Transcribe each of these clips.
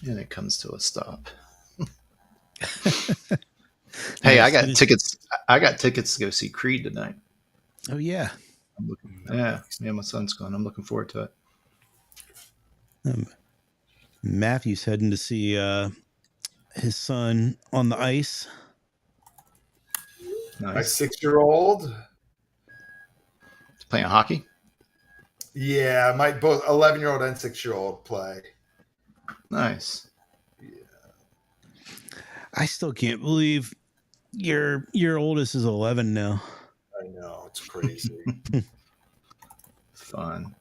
And it comes to a stop. Hey, Yeah, I got tickets. I got tickets to go see Creed tonight. Oh yeah. Yeah, my son's going. I'm looking forward to it. Matthew's heading to see his son on the ice. Nice. My 6-year-old Playing hockey. Yeah, my both 11-year-old and 6-year-old play. Nice. Yeah. I still can't believe your oldest is 11 now. I know, it's crazy. Fun.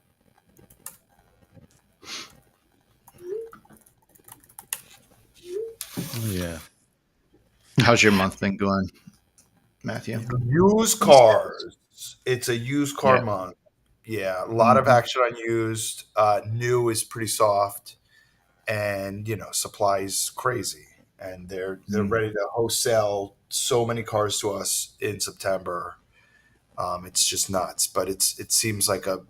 Oh yeah. How's your month been going, Matthew? Used cars. It's a used car month. Yeah, a lot of action on used. New is pretty soft, and supply is crazy. And they're ready to wholesale so many cars to us in September. It's just nuts. But it seems like a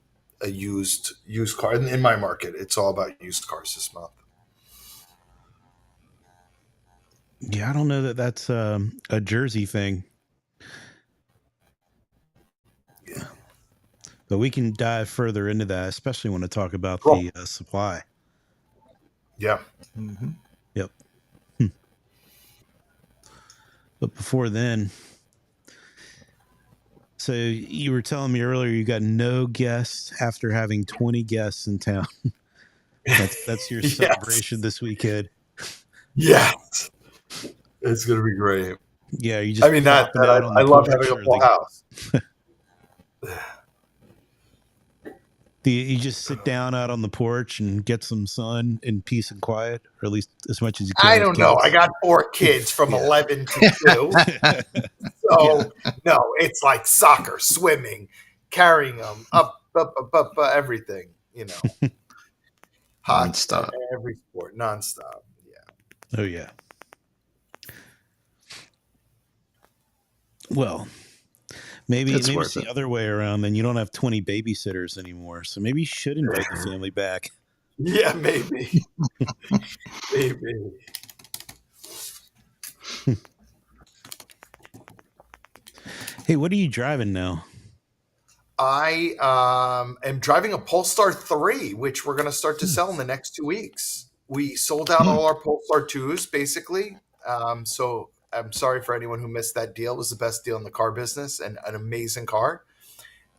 used car in my market. It's all about used cars this month. Yeah, I don't know that that's a Jersey thing. Yeah. But we can dive further into that, especially when I talk about the supply. Yeah. Mm-hmm. Yep. But before then, so you were telling me earlier you got no guests after having 20 guests in town. That's your celebration this weekend. Yes. It's going to be great. Yeah, you just I love having a full house. You just sit down out on the porch and get some sun in peace and quiet, or at least as much as you can. I don't know. I got 4 kids from 11 to 2. So, no, it's like soccer, swimming, carrying them up, everything, Hot nonstop. Every sport, nonstop. Yeah. Oh, yeah. Well, maybe it's the other way around. Then you don't have 20 babysitters anymore. So maybe you should invite the family back. Yeah, maybe. Maybe. Hey, what are you driving now? I am driving a Polestar 3, which we're going to start to sell in the next 2 weeks. We sold out all our Polestar 2s, basically. So I'm sorry for anyone who missed that deal. It was the best deal in the car business and an amazing car.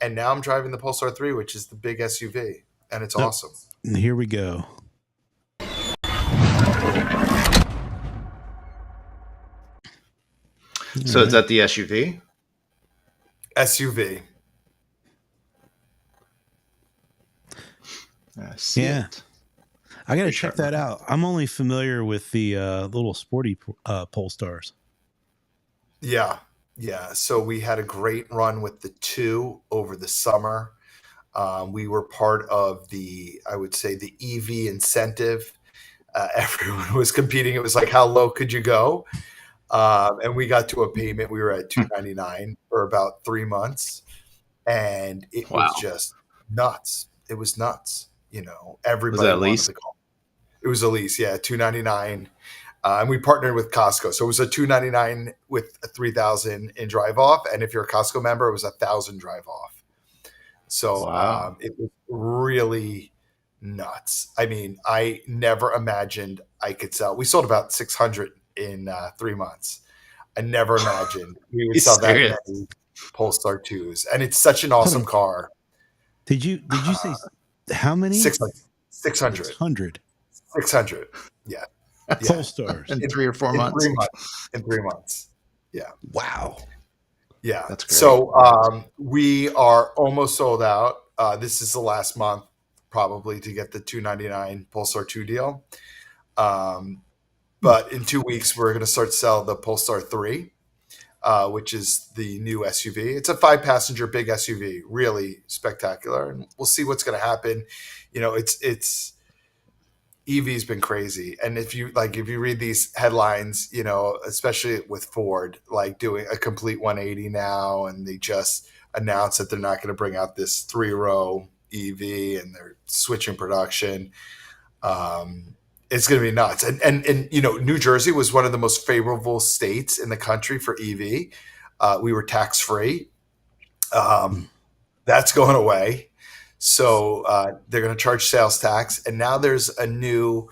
And now I'm driving the Polestar 3, which is the big SUV, and it's awesome. And here we go. So is that the SUV? SUV. Yeah. I got to check that out. I'm only familiar with the little sporty Polestars. Yeah. Yeah. So we had a great run with the 2 over the summer. We were part of I would say the EV incentive. Everyone was competing. It was like, how low could you go? And we got to a payment. We were at $299 for about 3 months. And it was just nuts. It was nuts. Everybody was that lease? It was a lease. Yeah. $299. And we partnered with Costco. So it was a $299 with a $3,000 in drive off. And if you're a Costco member, it was $1,000 drive off. So it was really nuts. I mean, I never imagined I could sell. We sold about 600 in 3 months. I never imagined we would sell that many Polestar 2s. And it's such an awesome car. Did you say how many? 600. 600. 600. Yeah. Polestars in 3 or 4 months. In 3 months. Yeah. Wow. Yeah. That's great. So we are almost sold out. This is the last month probably to get the $299 Polestar 2 deal. But in 2 weeks, we're going to start to sell the Polestar 3, which is the new SUV. It's a 5-passenger big SUV, really spectacular. And we'll see what's going to happen. It's EV's been crazy. And if you read these headlines, especially with Ford, like doing a complete 180 now, and they just announced that they're not going to bring out this 3-row EV and they're switching production. It's going to be nuts. And you know, New Jersey was one of the most favorable states in the country for EV. We were tax free. That's going away. So they're going to charge sales tax. And now there's a new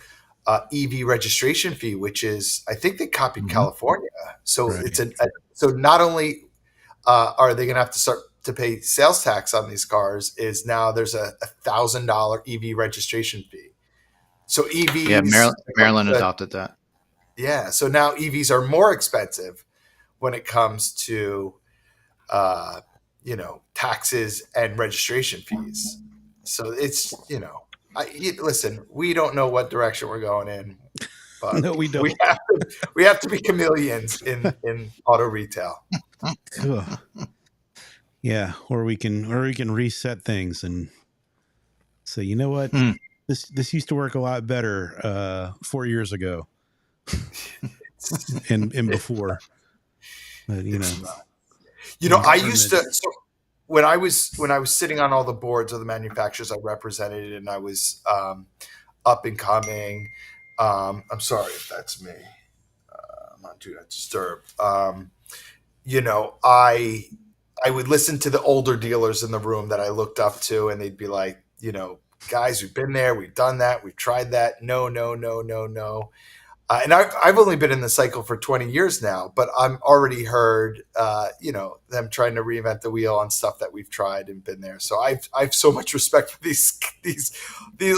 EV registration fee, which is, I think they copied California. So it's so not only are they going to have to start to pay sales tax on these cars, is now there's a $1,000 EV registration fee. So EVs, yeah, Maryland adopted that. Yeah, so now EVs are more expensive when it comes to you know, taxes and registration fees. So it's, you know, listen, we don't know what direction we're going in, but No, we don't. We have to be chameleons in auto retail. Yeah, or we can reset things and say, you know what, this used to work a lot better 4 years ago, and before. But you know, I used to. So when I was sitting on all the boards of the manufacturers I represented, and I was up and coming. I'm sorry if that's me. I'm on Do Not Disturb. You know, I would listen to the older dealers in the room that I looked up to, and they'd be like, you know, guys, we've been there, we've done that, we've tried that. No. And I've only been in the cycle for 20 years now, but I'm already heard, you know, them trying to reinvent the wheel on stuff that we've tried and been there. So I've so much respect for these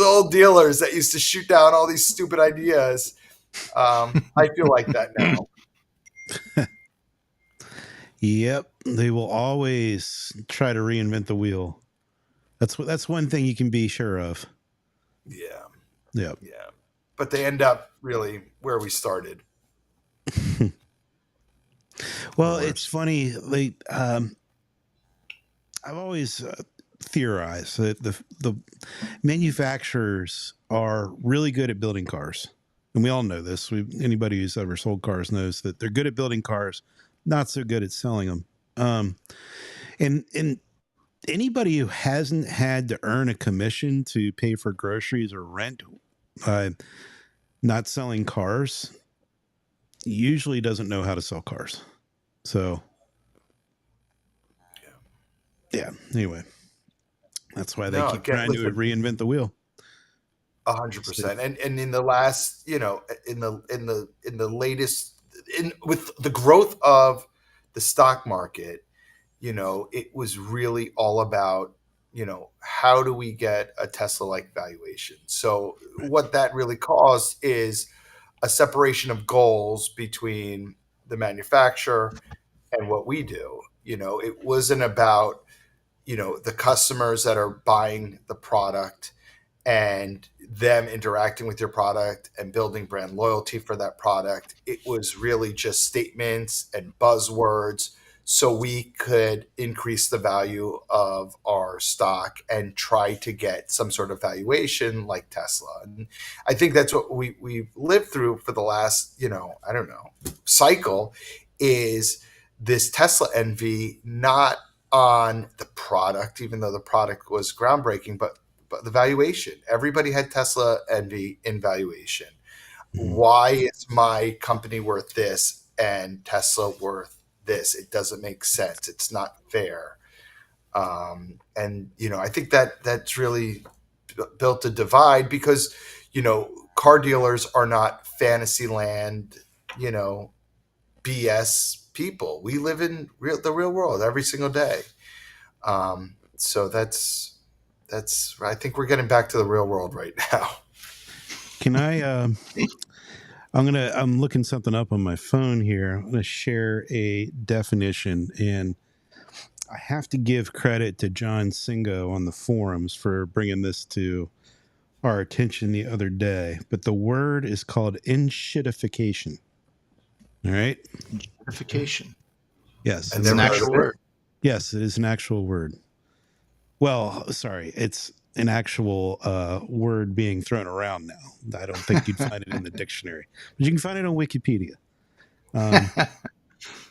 old dealers that used to shoot down all these stupid ideas. I feel like that now. Yep, they will always try to reinvent the wheel. That's one thing you can be sure of. Yeah. Yep. Yeah. But they end up really where we started. Well, it's funny. I've always theorized that the manufacturers are really good at building cars, and we all know this. Anybody who's ever sold cars knows that they're good at building cars, not so good at selling them. And anybody who hasn't had to earn a commission to pay for groceries or rent, not selling cars, usually doesn't know how to sell cars. So, yeah. Anyway, that's why they keep trying to reinvent the wheel. 100%. And in the last, you know, in the latest, with the growth of the stock market, you know, it was really all about, you know, how do we get a Tesla-like valuation? So what that really caused is a separation of goals between the manufacturer and what we do. You know, it wasn't about, you know, the customers that are buying the product and them interacting with your product and building brand loyalty for that product. It was really just statements and buzzwords so we could increase the value of our stock and try to get some sort of valuation like Tesla. And I think that's what we've lived through for the last, you know, I don't know, cycle, is this Tesla envy, not on the product, even though the product was groundbreaking, but the valuation. Everybody had Tesla envy in valuation. Mm-hmm. Why is my company worth this and Tesla worth this? It doesn't make sense. It's not fair. And, you know, I think that's really built a divide because, you know, car dealers are not fantasy land, you know, BS people. We live in the real world every single day. So that's, I think we're getting back to the real world right now. Can I, I'm looking something up on my phone here. I'm going to share a definition, and I have to give credit to John Singo on the forums for bringing this to our attention the other day. But the word is called enshittification. All right. Enshittification. Yes. It's an actual word. Yes, it is an actual word. Well, sorry, it's an actual word being thrown around now. I don't think you'd find it in the dictionary, but you can find it on Wikipedia.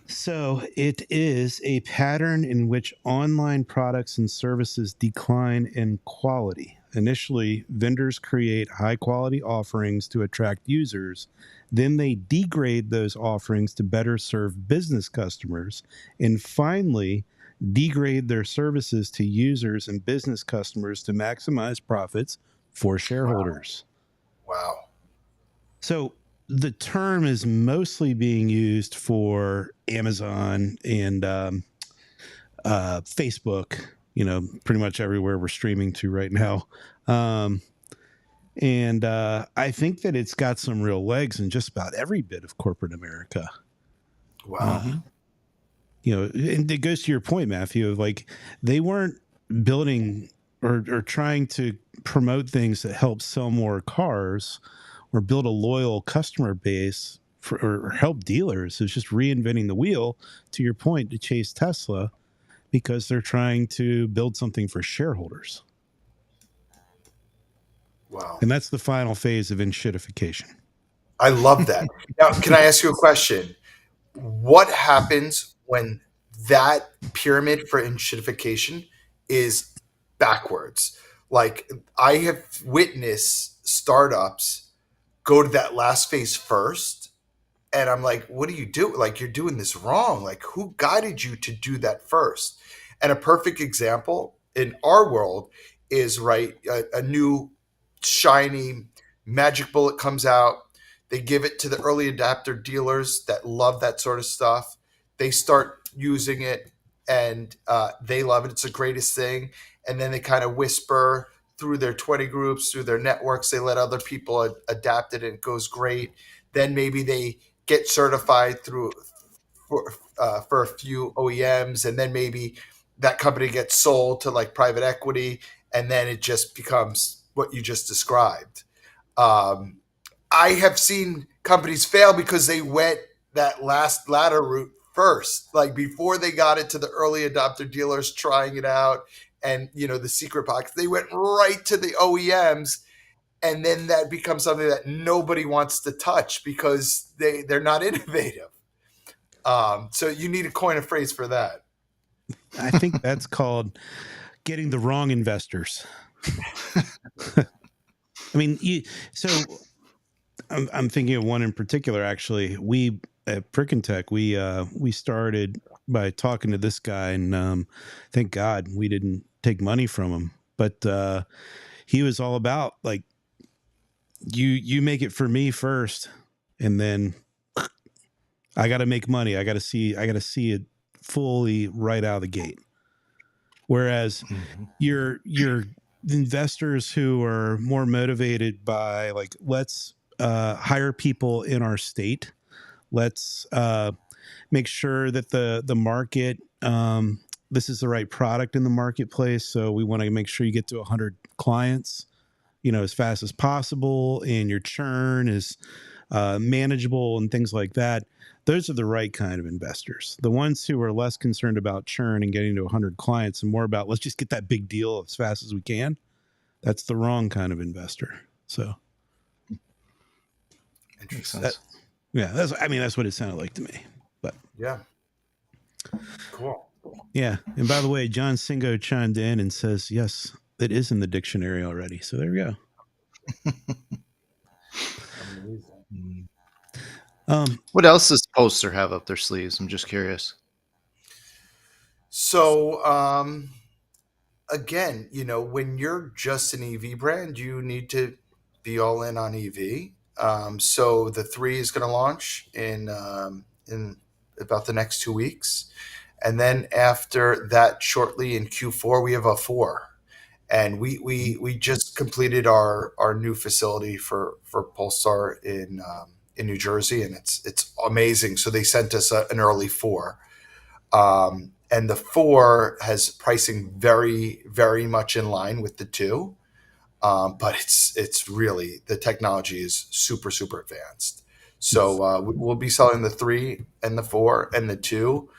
So it is a pattern in which online products and services decline in quality, Initially, vendors create high quality offerings to attract users. Then they degrade those offerings to better serve business customers. And finally, degrade their services to users and business customers to maximize profits for shareholders. Wow. So the term is mostly being used for Amazon and Facebook, pretty much everywhere we're streaming to right now. And I think that it's got some real legs in just about every bit of corporate America. Wow. And it goes to your point, Matthew, of like they weren't building or trying to promote things that help sell more cars or build a loyal customer base or help dealers. It's just reinventing the wheel, to your point, to chase Tesla, because they're trying to build something for shareholders. Wow. And that's the final phase of enshittification. I love that. Now, can I ask you a question? What happens when that pyramid for enshittification is backwards? Like, I have witnessed startups go to that last phase first, and I'm like, what do you do? Like, you're doing this wrong. Like, who guided you to do that first? And a perfect example in our world is, right, a new shiny magic bullet comes out. They give it to the early adapter dealers that love that sort of stuff. They start using it, and they love it. It's the greatest thing. And then they kind of whisper through their 20 groups, through their networks. They let other people adapt it, and it goes great. Then maybe they get certified through for a few OEMs, and then maybe that company gets sold to like private equity, and then it just becomes what you just described. I have seen companies fail because they went that last ladder route first, like before they got it to the early adopter dealers trying it out, and the secret pockets. They went right to the OEMs, and then that becomes something that nobody wants to touch because they're not innovative. So you need to coin a phrase for that. I think that's called getting the wrong investors. I mean, I'm thinking of one in particular. Actually, we at Prickintech, we started by talking to this guy, and thank God we didn't take money from him. But he was all about like, you make it for me first, and then I got to make money. I got to see it fully right out of the gate. Whereas your investors who are more motivated by like, let's hire people in our state. Let's make sure that the market, this is the right product in the marketplace. So we want to make sure you get to 100 clients, as fast as possible, and your churn is manageable and things like that. Those are the right kind of investors. The ones who are less concerned about churn and getting to 100 clients and more about, let's just get that big deal as fast as we can. That's the wrong kind of investor. So, Interesting. That's what it sounded like to me. But yeah, cool. Yeah, and by the way, John Singo chimed in and says, yes, it is in the dictionary already. So there we go. What else does Poster have up their sleeves? I'm just curious. So, again, when you're just an EV brand, you need to be all in on EV. So the 3 is going to launch in about the next 2 weeks. And then after that, shortly in Q4, we have a 4. And we just completed our new facility for Polestar in New Jersey, and it's amazing. So they sent us an early 4, and the 4 has pricing very, very much in line with the 2, but it's really, the technology is super, super advanced. So we'll be selling the 3 and the 4 and the 2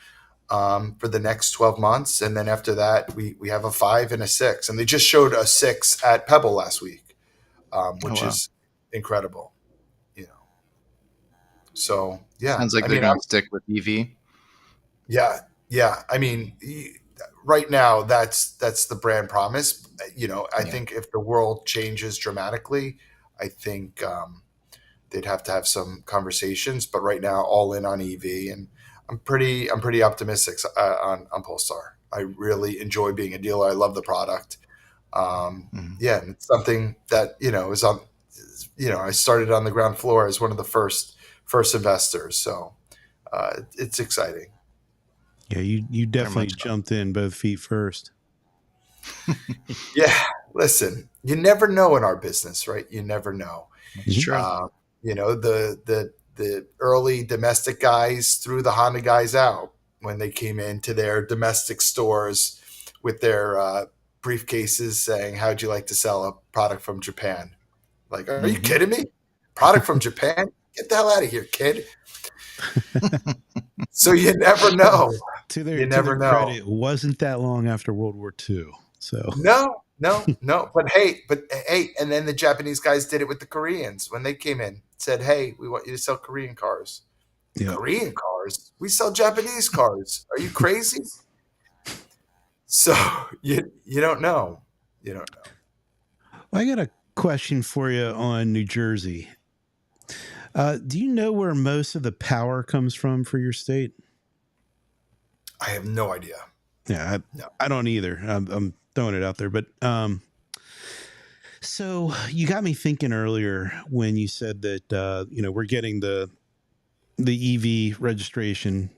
for the next 12 months. And then after that, we have a 5 and a 6. And they just showed a 6 at Pebble last week, which is incredible, So, yeah. Sounds like they're going to stick with EV. Yeah. I mean, right now, that's the brand promise. I Yeah. think if the world changes dramatically, I think they'd have to have some conversations. But right now, all in on EV, and I'm pretty optimistic on Polestar. I really enjoy being a dealer. I love the product. Yeah, and it's something that is on. I started on the ground floor as one of the first investors, so it's exciting. Yeah, you definitely jumped in both feet first. Yeah, listen, you never know in our business, right? You never know. It's true. The early domestic guys threw the Honda guys out when they came into their domestic stores with their briefcases saying, "How'd you like to sell a product from Japan?" Like, are you kidding me? Product from Japan? Get the hell out of here, kid. So you never know. To You their never know. credit, it wasn't that long after World War II. So No. But hey, and then the Japanese guys did it with the Koreans when they came in. Said, "Hey, we want you to sell Korean cars." yeah. Korean cars? We sell Japanese cars. Are you crazy? So you don't know. You don't know. I got a question for you on New Jersey. Do you know where most of the power comes from for your state? I have no idea. Yeah, I don't either. I'm throwing it out there, but so you got me thinking earlier when you said that we're getting the EV registration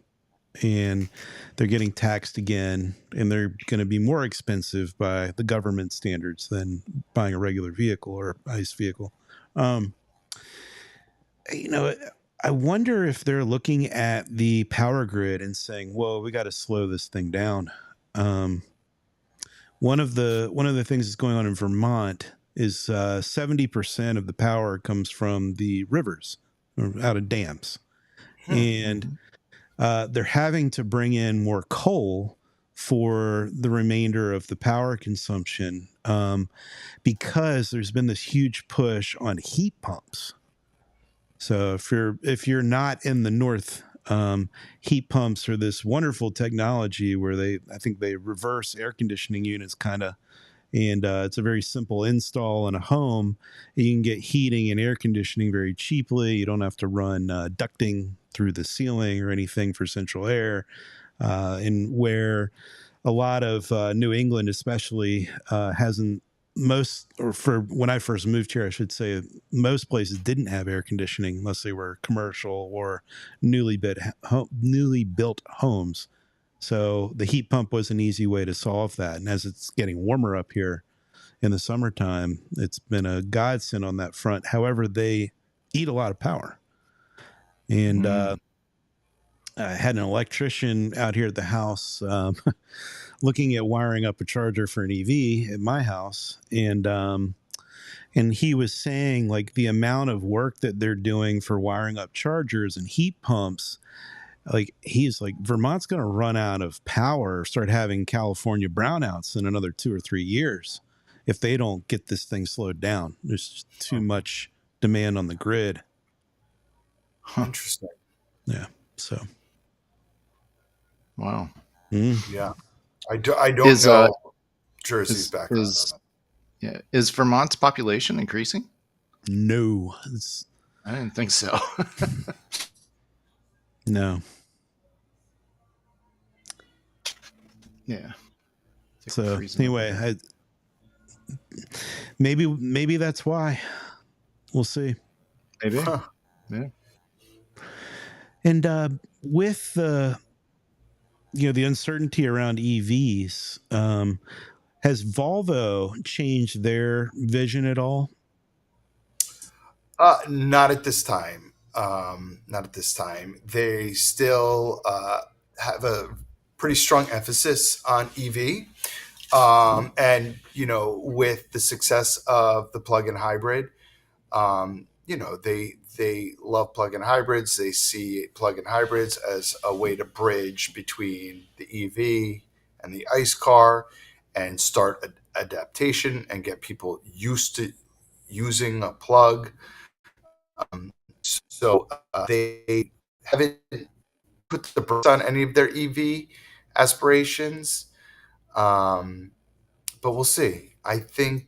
and they're getting taxed again, and they're going to be more expensive by the government standards than buying a regular vehicle or ICE vehicle. I wonder if they're looking at the power grid and saying, "Well, we got to slow this thing down." One of the things that's going on in Vermont is 70% of the power comes from the rivers, or out of dams, and they're having to bring in more coal for the remainder of the power consumption because there's been this huge push on heat pumps. So if you're not in the north, heat pumps are this wonderful technology where I think they reverse air conditioning units kind of, and it's a very simple install in a home. You can get heating and air conditioning very cheaply. You don't have to run ducting through the ceiling or anything for central air. And where a lot of New England especially hasn't for when I first moved here, I should say most places didn't have air conditioning unless they were commercial or newly built homes. So the heat pump was an easy way to solve that. And as it's getting warmer up here in the summertime, it's been a godsend on that front. However, they eat a lot of power. And I had an electrician out here at the house looking at wiring up a charger for an EV at my house. And he was saying like the amount of work that they're doing for wiring up chargers and heat pumps, like he's like, Vermont's going to run out of power, start having California brownouts in another 2 or 3 years if they don't get this thing slowed down. There's just too much demand on the grid. Interesting. Yeah. So. Wow. Yeah. I don't know. Jersey's back. Is Vermont's population increasing? No. I didn't think so. No. Yeah. So anyway, maybe that's why. We'll see. Maybe. Huh. Yeah. And with the uncertainty around EVs, has Volvo changed their vision at all? Not at this time. Not at this time. They still have a pretty strong emphasis on EV. And, with the success of the plug-in hybrid, they love plug-in hybrids. They see plug-in hybrids as a way to bridge between the EV and the ICE car and start adaptation and get people used to using a plug. So they haven't put the brakes on any of their EV aspirations. But we'll see. I think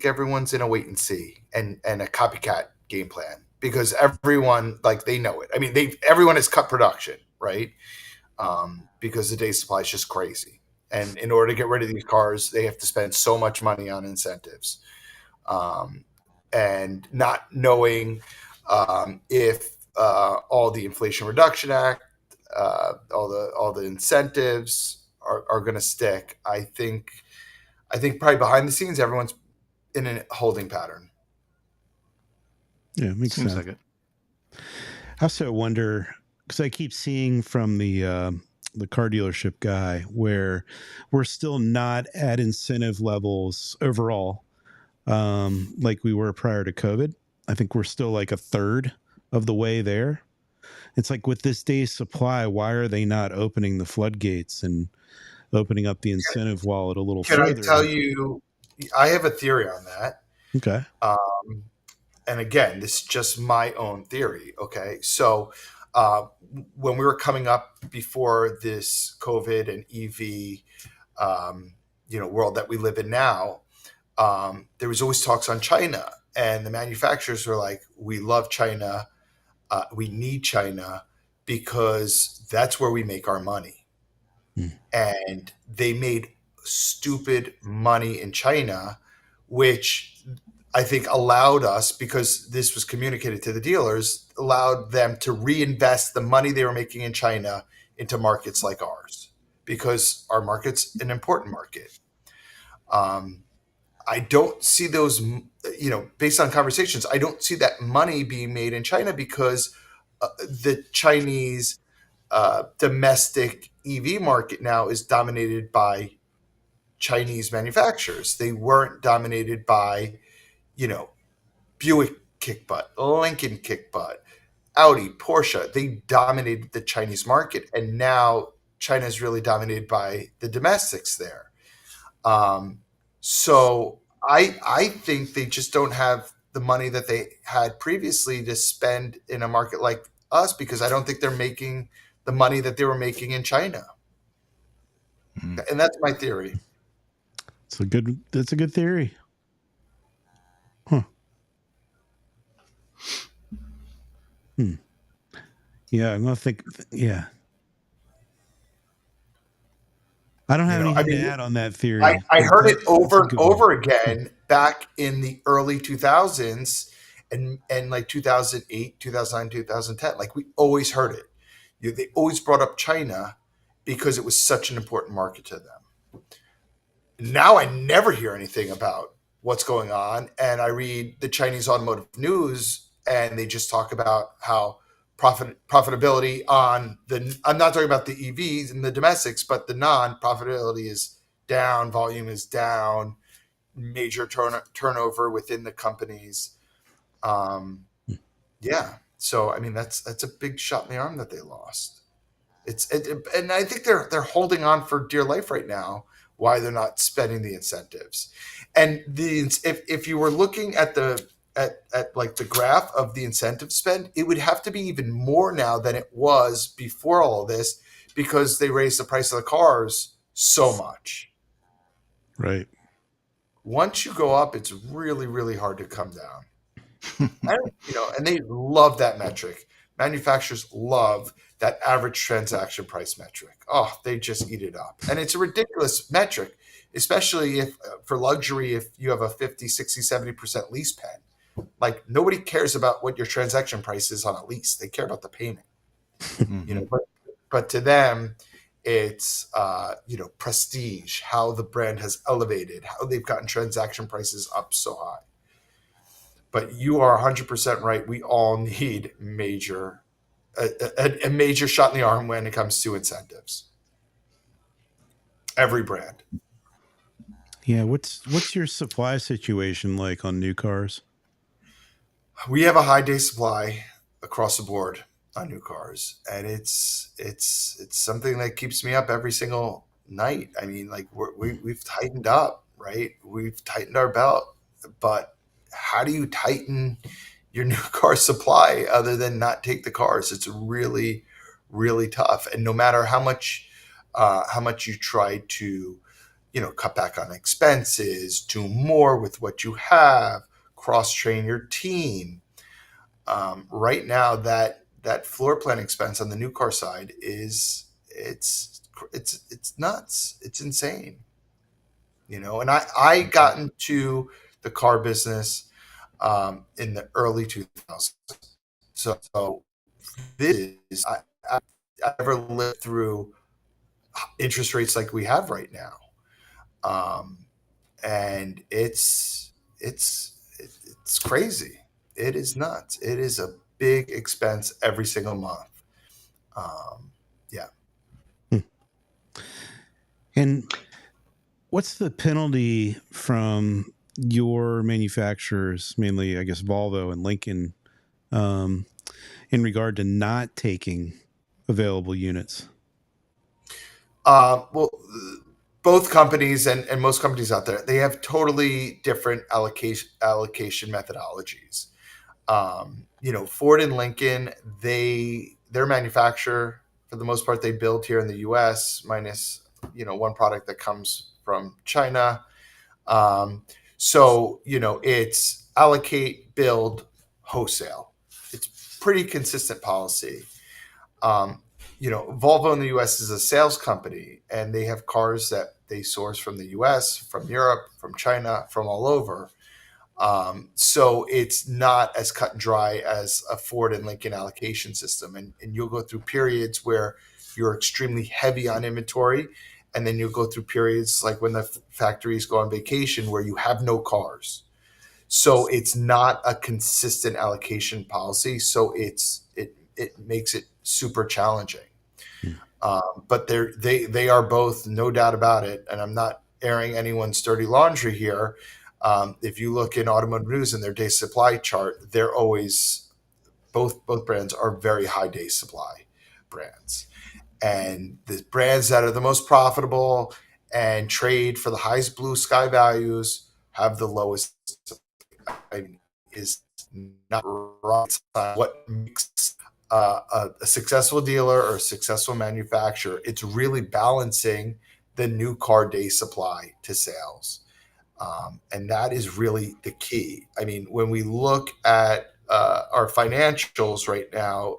everyone's in a wait and see and a copycat game plan because everyone like they know it. I mean, everyone has cut production, right? Because the day supply is just crazy. And in order to get rid of these cars, they have to spend so much money on incentives. And not knowing if all the Inflation Reduction Act, all the incentives are going to stick. I think probably behind the scenes, everyone's in a holding pattern. Yeah, makes Seems sense. like it. I also wonder because I keep seeing from the car dealership guy where we're still not at incentive levels overall like we were prior to COVID. I think we're still like a third of the way there. It's like with this day's supply, why are they not opening the floodgates and opening up the incentive wallet a little Can further? I tell you, I have a theory on that. Okay. And again, this is just my own theory. Okay. So when we were coming up before this COVID and EV, world that we live in now, there was always talks on China, and the manufacturers were like, "We love China. We need China because that's where we make our money." And they made stupid money in China, which I think allowed us, because this was communicated to the dealers, allowed them to reinvest the money they were making in China into markets like ours, because our market's an important market. I don't see those, based on conversations, I don't see that money being made in China because the Chinese domestic EV market now is dominated by Chinese manufacturers. They weren't dominated by, Buick kick butt, Lincoln kick butt, Audi, Porsche. They dominated the Chinese market, and now China is really dominated by the domestics there. So I think they just don't have the money that they had previously to spend in a market like us, because I don't think they're making the money that they were making in China. And that's my theory. That's a good theory. Huh. Yeah, I'm gonna think. Yeah, I don't have anything to add on that theory. I heard it over and over again back in the early 2000s and like 2008, 2009, 2010. Like, we always heard it. They always brought up China because it was such an important market to them. Now I never hear anything about what's going on. And I read the Chinese automotive news, and they just talk about how profitability on I'm not talking about the EVs and the domestics, but the non-profitability is down, volume is down, major turnover within the companies. Yeah. So, I mean, that's a big shot in the arm that they lost. And I think they're holding on for dear life right now, why they're not spending the incentives. And if you were looking at like the graph of the incentive spend, it would have to be even more now than it was before all of this, because they raised the price of the cars so much. Right. Once you go up, it's really, really hard to come down. And they love that metric. Manufacturers love that average transaction price metric. Oh, they just eat it up. And it's a ridiculous metric, especially if for luxury, if you have a 50, 60, 70% lease pen. Like, nobody cares about what your transaction price is on a lease. They care about the payment. But to them, it's prestige, how the brand has elevated, how they've gotten transaction prices up so high. But you are 100% right. We all need a major shot in the arm when it comes to incentives. Every brand. Yeah. What's your supply situation like on new cars? We have a high day supply across the board on new cars, and it's something that keeps me up every single night. I mean, like, we've tightened up, right? We've tightened our belt, but how do you tighten your new car supply other than not take the cars? It's really, really tough. And no matter how much you try to cut back on expenses, do more with what you have, cross-train your team. Right now, that floor plan expense on the new car side it's nuts. It's insane. And I got into the car business in the early 2000s. So this is I never lived through interest rates like we have right now, and it's crazy. It is nuts. It is a big expense every single month. Yeah. And what's the penalty from your manufacturers, mainly, I guess, Volvo and Lincoln, in regard to not taking available units? Well, both companies and most companies out there, they have totally different allocation methodologies. Ford and Lincoln, their manufacturer, for the most part, they build here in the U.S. minus one product that comes from China. So it's allocate, build, wholesale. It's pretty consistent policy. Volvo in the U.S. is a sales company, and they have cars that they source from the U.S., from Europe, from China, from all over. So it's not as cut and dry as a Ford and Lincoln allocation system. And you'll go through periods where you're extremely heavy on inventory, and then you'll go through periods like when the factories go on vacation where you have no cars. So it's not a consistent allocation policy. So it makes it super challenging. But they are both, no doubt about it. And I'm not airing anyone's dirty laundry here. If you look in automotive news and their day supply chart, they're always, both brands are very high day supply brands. And the brands that are the most profitable and trade for the highest blue sky values have the lowest. Is not right. What makes a successful dealer or a successful manufacturer? It's really balancing the new car day supply to sales. And that is really the key. I mean, when we look at our financials right now,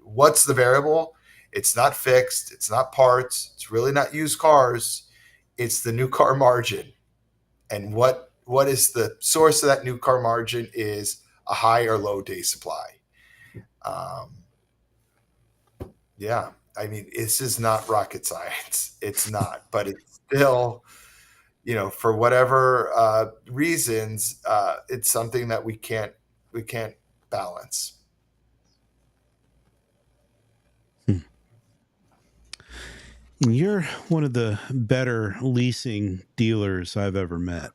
what's the variable? It's not fixed. It's not parts. It's really not used cars. It's the new car margin. And what is the source of that new car margin is a high or low day supply. Yeah. I mean, this is not rocket science. It's not, but it's still, for whatever reasons, it's something that we can't balance. You're one of the better leasing dealers I've ever met.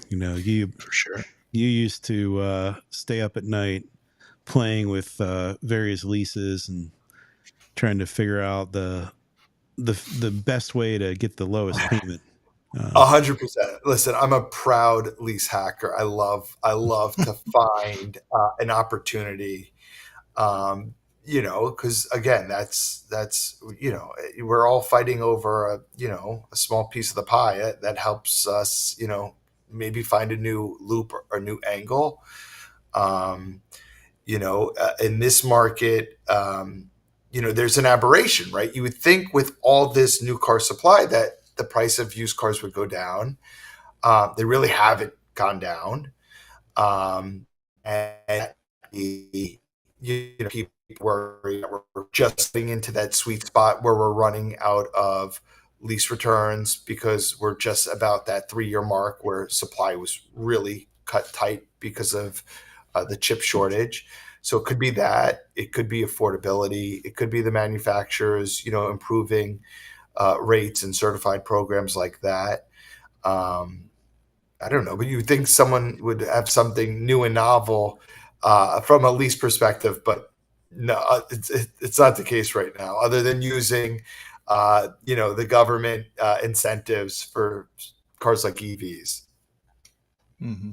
You For sure. you used to stay up at night playing with various leases and trying to figure out the best way to get the lowest payment. 100%. Listen, I'm a proud lease hacker. I love to find an opportunity. Because again, that's we're all fighting over a small piece of the pie that helps us maybe find a new loop or a new angle. In this market, there's an aberration, right? You would think with all this new car supply that the price of used cars would go down. They really haven't gone down. And people worry that we're just getting into that sweet spot where we're running out of lease returns because we're just about that 3-year mark where supply was really cut tight because of the chip shortage. So it could be that, it could be affordability, it could be the manufacturers, improving rates and certified programs like that. I don't know, but you would think someone would have something new and novel from a lease perspective, but no, it's not the case right now, other than using, the government incentives for cars like EVs. Mm-hmm.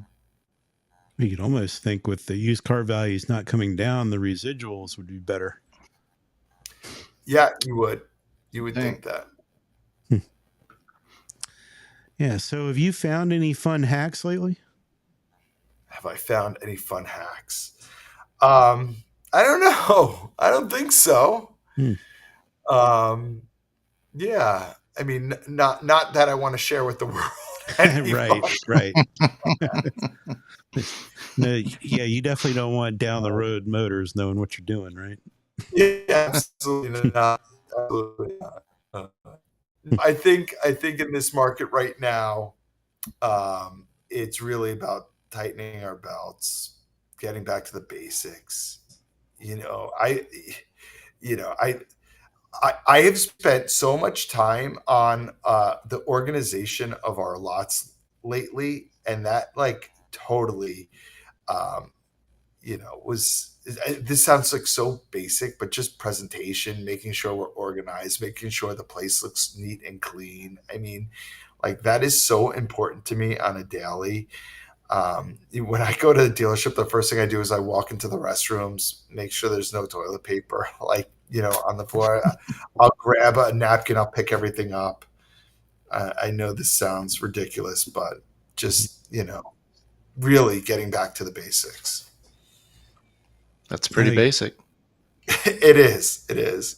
You could almost think with the used car values not coming down, the residuals would be better. Yeah, you would think that. Yeah. So have you found any fun hacks lately? Have I found any fun hacks? I don't know. I don't think so. Hmm. Um, yeah. I mean, not that I want to share with the world. Right. Right. No. Yeah. You definitely don't want down the road motors knowing what you're doing, right? Yeah, absolutely not. Absolutely not. I think in this market right now, it's really about tightening our belts, getting back to the basics. You know, you know, I have spent so much time on the organization of our lots lately, and that like totally, um, was this sounds like so basic, but just presentation, making sure we're organized, making sure the place looks neat and clean. I mean, like that is so important to me on a daily. When I go to the dealership, the first thing I do is I walk into the restrooms, make sure there's no toilet paper, like, on the floor. I'll grab a napkin, I'll pick everything up. I know this sounds ridiculous, but just, really getting back to the basics. That's pretty basic. It is. It is.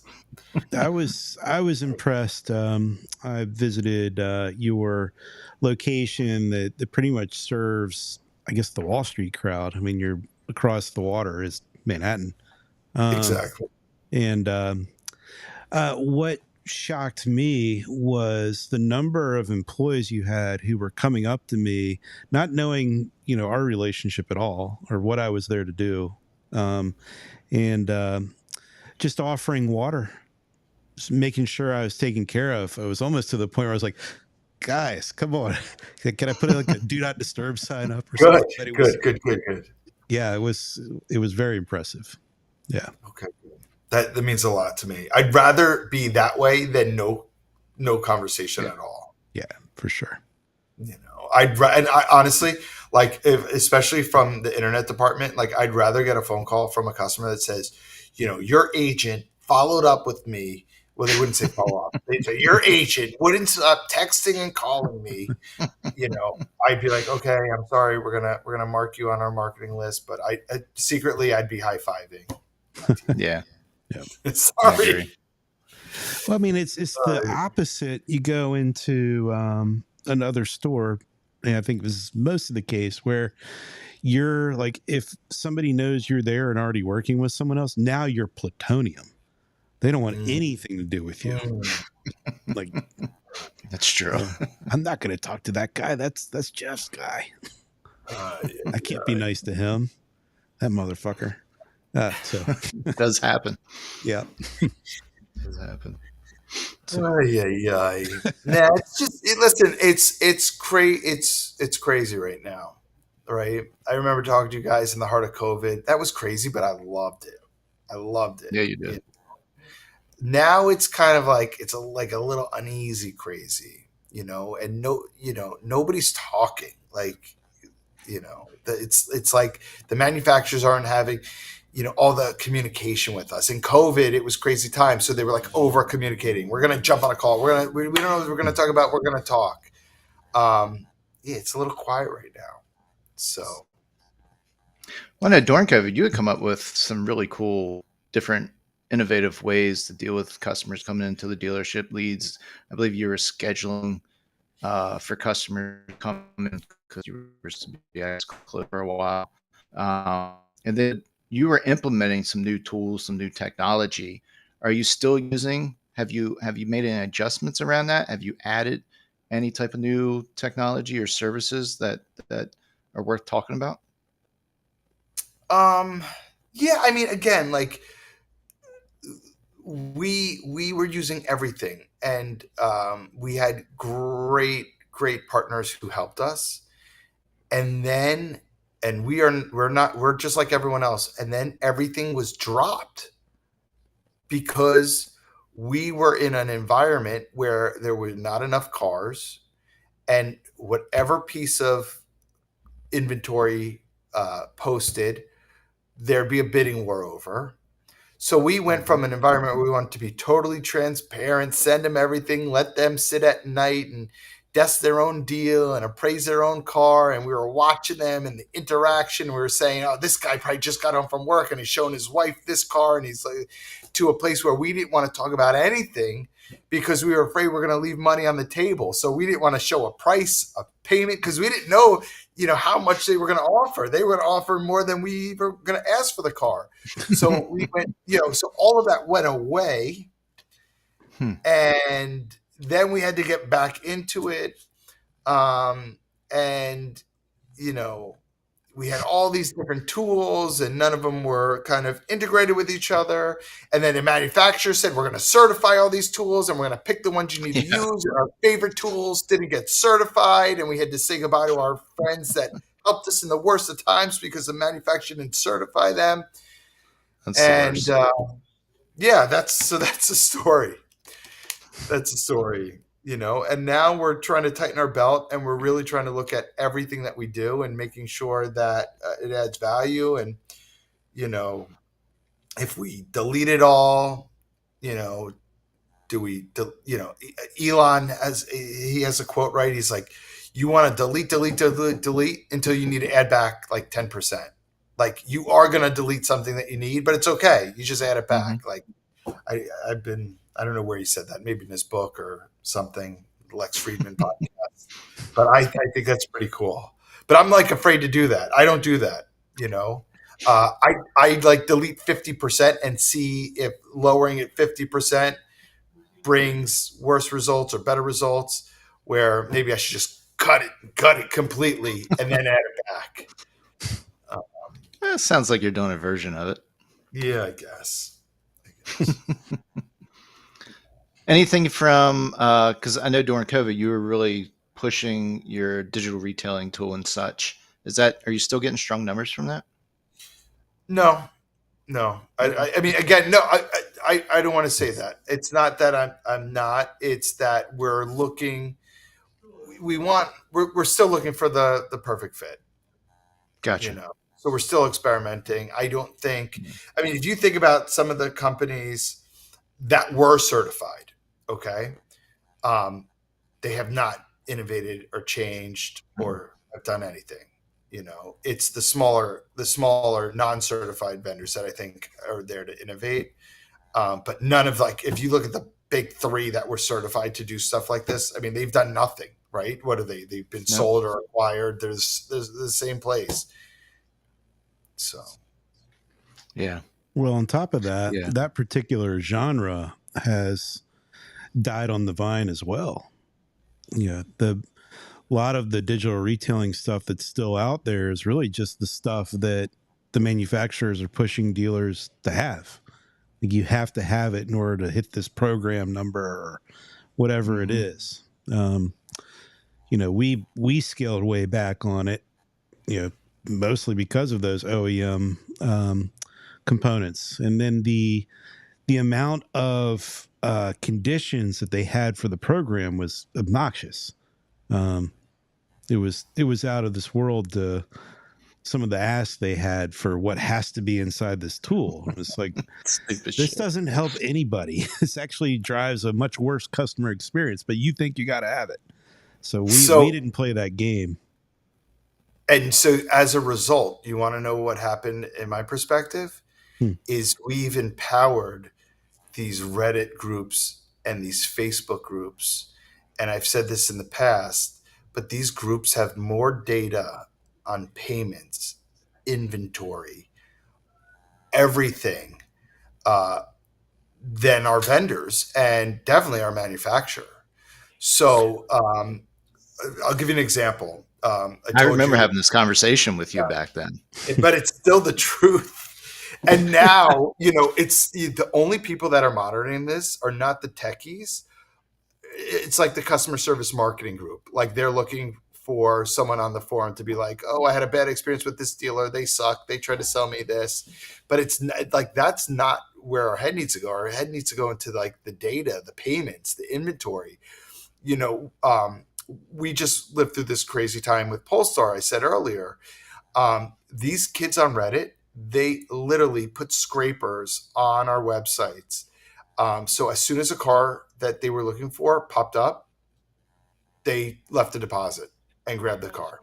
I was impressed. I visited your location that pretty much serves, I guess, the Wall Street crowd. I mean, you're across the water is Manhattan. Exactly. And what shocked me was the number of employees you had who were coming up to me, not knowing, our relationship at all or what I was there to do. And just offering water, just making sure I was taken care of. I was almost to the point where I was like, guys, come on. Can I put like a do not disturb sign up or something? But Good. Yeah, it was very impressive. Yeah. Okay. That means a lot to me. I'd rather be that way than no conversation at all. Yeah, for sure. And I honestly, like, especially from the internet department, like I'd rather get a phone call from a customer that says, your agent followed up with me. Well, they wouldn't say follow up. They'd say your agent wouldn't stop texting and calling me. I'd be like, okay, I'm sorry, we're gonna mark you on our marketing list, but I secretly I'd be high fiving. Yeah. Sorry. Well, I mean, it's the opposite. You go into another store, and I think this is most of the case where you're like, if somebody knows you're there and already working with someone else, now you're plutonium. They don't want anything to do with you. Like, that's true. I'm not going to talk to that guy. That's Jeff's guy. I can't be nice to him. That motherfucker. So it does happen. Yeah. It does happen. Nah, it's just listen. It's crazy right now, right? I remember talking to you guys in the heart of COVID. That was crazy, but I loved it. Yeah, you did. Now it's kind of like it's like a little uneasy crazy, and nobody's talking. Like, it's like the manufacturers aren't having all the communication with us. In COVID, it was crazy time. So they were like over communicating. We're going to jump on a call. We don't know what we're going to talk about. We're going to talk. It's a little quiet right now. So. Well, during COVID, you had come up with some really cool, different, innovative ways to deal with customers coming into the dealership leads. I believe you were scheduling for customers to come in because you were supposed to be closed for a while. And then you were implementing some new tools, some new technology. Are you still using? Have you made any adjustments around that? Have you added any type of new technology or services that are worth talking about? Yeah. I mean, again, like we were using everything, and we had great partners who helped us, and then. And we're just like everyone else. And then everything was dropped because we were in an environment where there were not enough cars, and whatever piece of inventory posted, there'd be a bidding war over. So we went from an environment where we wanted to be totally transparent, send them everything, let them sit at night and guess their own deal and appraise their own car. And we were watching them and the interaction. We were saying, oh, this guy probably just got home from work and he's showing his wife this car. And he's like, to a place where we didn't want to talk about anything because we were afraid we're going to leave money on the table. So we didn't want to show a price, a payment, because we didn't know, how much they were going to offer. They were going to offer more than we were going to ask for the car. So we went, so all of that went away. And then we had to get back into it. And, we had all these different tools and none of them were kind of integrated with each other. And then the manufacturer said, we're going to certify all these tools and we're going to pick the ones you need to use. And our favorite tools didn't get certified. And we had to say goodbye to our friends that helped us in the worst of times because the manufacturer didn't certify them. That's the story. That's the story. And now we're trying to tighten our belt and we're really trying to look at everything that we do and making sure that it adds value. And, if we delete it all, Elon has a quote, right? He's like, you want to delete until you need to add back like 10%. Like you are going to delete something that you need, but it's okay. You just add it back. Like I don't know where he said that, maybe in his book or something, Lex Friedman podcast. But I think that's pretty cool. But I'm like afraid to do that. I don't do that, I like delete 50% and see if lowering it 50% brings worse results or better results, where maybe I should just cut it completely and then add it back. It sounds like you're doing a version of it. Yeah, I guess. Anything from, because I know during COVID, you were really pushing your digital retailing tool and such. Are you still getting strong numbers from that? No. I mean, again, no, I don't want to say that. It's not that I'm not, it's that we're looking, we're still looking for the perfect fit. Gotcha. So we're still experimenting. I don't think, I mean, if you think about some of the companies that were certified, okay, they have not innovated or changed or have done anything. It's the smaller non-certified vendors that I think are there to innovate. But none of, like, if you look at the big three that were certified to do stuff like this, I mean, they've done nothing, right? What are they? They've been sold or acquired. There's the same place. So, yeah. Well, on top of that, that particular genre has died on the vine as well. Yeah, a lot of the digital retailing stuff that's still out there is really just the stuff that the manufacturers are pushing dealers to have. Like, you have to have it in order to hit this program number or whatever it is. We scaled way back on it, mostly because of those OEM components. And then the amount of conditions that they had for the program was obnoxious. It was out of this world, some of the ask they had for what has to be inside this tool. It's like, this doesn't help anybody. This actually drives a much worse customer experience, but you think you got to have it. So we didn't play that game. And so as a result, you want to know what happened in my perspective? Is we've empowered these Reddit groups and these Facebook groups. And I've said this in the past, but these groups have more data on payments, inventory, everything, than our vendors and definitely our manufacturer. So I'll give you an example. I remember having this conversation with you back then. But it's still the truth. And now, it's the only people that are monitoring this are not the techies. It's like the customer service marketing group. Like, they're looking for someone on the forum to be like, oh, I had a bad experience with this dealer. They suck. They tried to sell me this. But it's like, that's not where our head needs to go. Our head needs to go into like the data, the payments, the inventory. We just lived through this crazy time with Polestar. I said earlier, these kids on Reddit, they literally put scrapers on our websites. So as soon as a car that they were looking for popped up, they left a deposit and grabbed the car.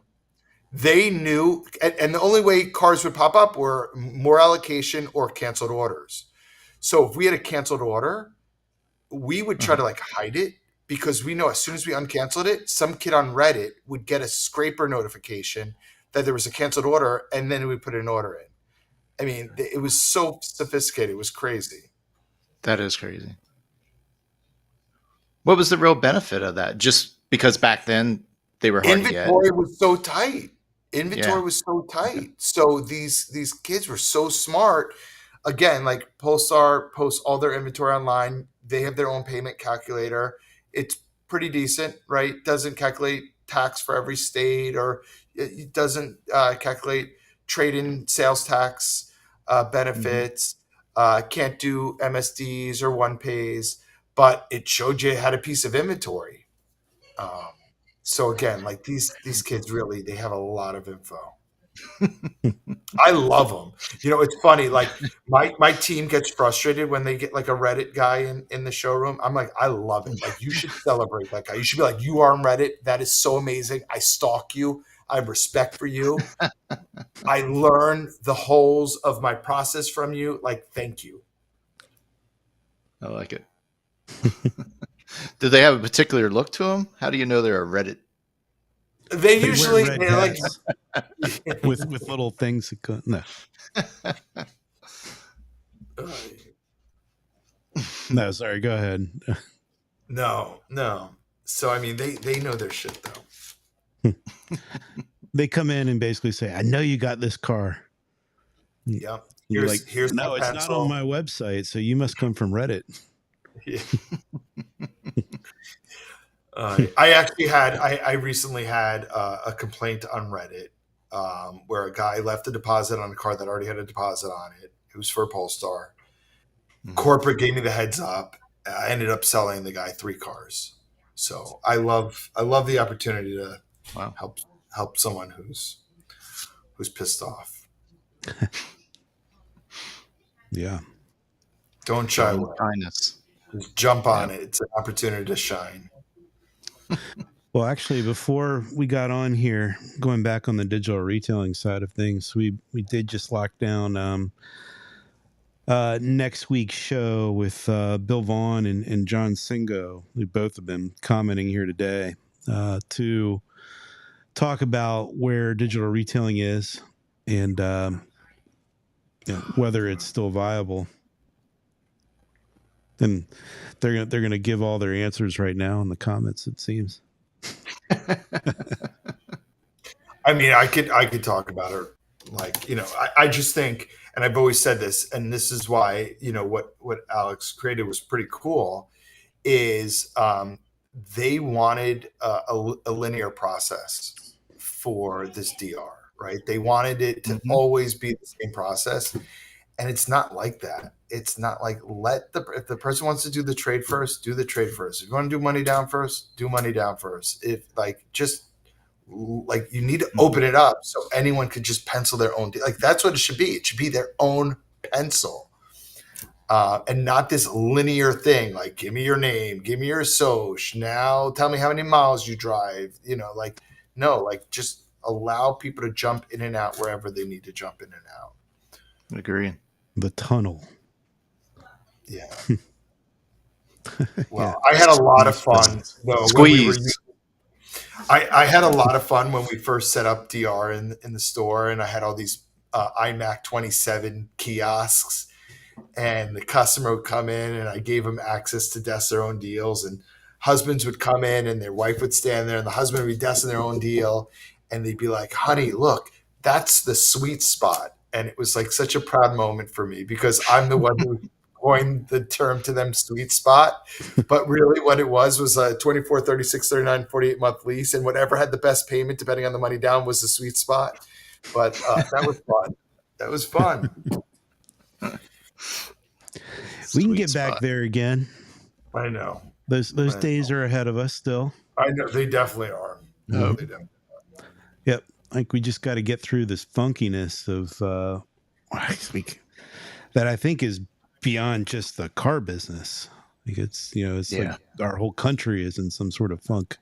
They knew, and the only way cars would pop up were more allocation or canceled orders. So if we had a canceled order, we would try to like hide it, because we know as soon as we uncanceled it, some kid on Reddit would get a scraper notification that there was a canceled order, and then we put an order in. I mean, it was so sophisticated. It was crazy. That is crazy. What was the real benefit of that? Just because back then they were hard to get. Inventory was so tight. Inventory was so tight. So these kids were so smart. Again, like Polestar posts all their inventory online. They have their own payment calculator. It's pretty decent, right? Doesn't calculate tax for every state, or it doesn't calculate trade-in sales tax benefits. Can't do MSDs or one pays, but it showed you had a piece of inventory. So again, like these kids really, they have a lot of info. I love them. You know, it's funny. Like my team gets frustrated when they get like a Reddit guy in the showroom. I'm like, I love it. Like, you should celebrate that guy. You should be like, you are on Reddit. That is so amazing. I stalk you. I have respect for you. I learn the holes of my process from you. Like, thank you. I like it. Do they have a particular look to them? How do you know they're a Reddit? They usually wear red they're like hats with little things that go, no. No, sorry, go ahead. No. So I mean, they know their shit though. They come in and basically say, I know you got this car. Yep. You're like, Here's no, my it's pencil. not on my website, so you must come from Reddit. Yeah. I recently had a complaint on Reddit where a guy left a deposit on a car that already had a deposit on it. It was for a Polestar. Corporate gave me the heads up. I ended up selling the guy 3 cars. So I love the opportunity to help someone who's pissed off. Yeah. Don't shy away. Kindness. Just jump on it. It's an opportunity to shine. Well, actually, before we got on here, going back on the digital retailing side of things, we did just lock down next week's show with Bill Vaughn and John Singo. We both have been commenting here today to talk about where digital retailing is and whether it's still viable. And they're going to give all their answers right now in the comments, it seems. I mean, I could talk about it. Like, you know, I just think, and I've always said this, and this is why, you know, what Alex created was pretty cool, is they wanted a linear process for this DR, right? They wanted it to always be the same process. And it's not like that. It's not like if the person wants to do the trade first, do the trade first. If you want to do money down first, do money down first. If you need to open it up so anyone could just pencil their own. Like, that's what it should be. It should be their own pencil, and not this linear thing. Like, give me your name, give me your soc. Now tell me how many miles you drive. You know, like, no, like, just allow people to jump in and out wherever they need to jump in and out. Agree. The tunnel. Yeah. Well, I had a lot of fun. Squeeze. I had a lot of fun when we first set up DR in the store, and I had all these iMac 27 kiosks, and the customer would come in, and I gave them access to desk their own deals, and husbands would come in, and their wife would stand there, and the husband would be desking their own deal, and they'd be like, honey, look, that's the sweet spot. And it was like such a proud moment for me, because I'm the one who coined the term to them, sweet spot. But really what it was a 24, 36, 39, 48 month lease. And whatever had the best payment, depending on the money down, was the sweet spot. But that was fun. That was fun. We can get back there again. I know. Those days are ahead of us still. I know. They definitely are. They definitely are. Yep. Like, we just got to get through this funkiness of that I think is beyond just the car business. Like, it's like our whole country is in some sort of funk.